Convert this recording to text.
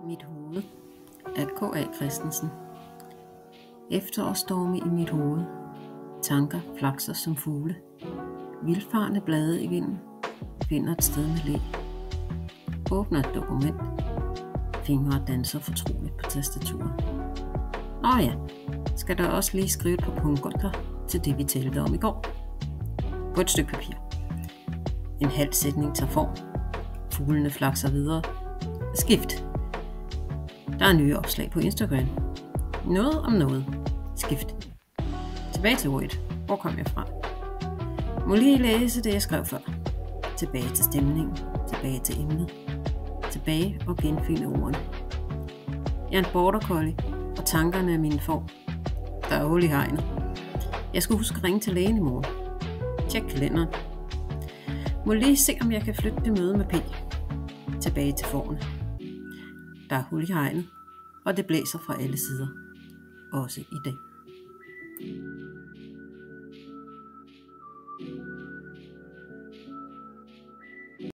Mit hoved af K.A. Christensen. Efterårsstorme i mit hoved. Tanker flakser som fugle. Vildfarne blade i vinden. Finder et sted med læ. Åbner et dokument. Fingre danser fortroligt på tastaturet. Ja, skal der også lige skrive på punkter til det vi talte om i går. På et stykke papir. En halv sætning tager form. Fuglene flakser videre. Skift. Der er nye opslag på Instagram. Noget om noget. Skift. Tilbage til Word. Hvor kom jeg fra? Må lige læse det jeg skrev før. Tilbage til stemningen. Tilbage til emnet. Tilbage og genfinde ordene. Jeg er en border collie, og tankerne er mine form. Der er hul i hegnet. Jeg skal huske at ringe til lægen i morgen. Tjek kalenderen. Må lige se om jeg kan flytte det møde med P. Tilbage til formene. Der er hul i hegnet, og det blæser fra alle sider. Også i dag.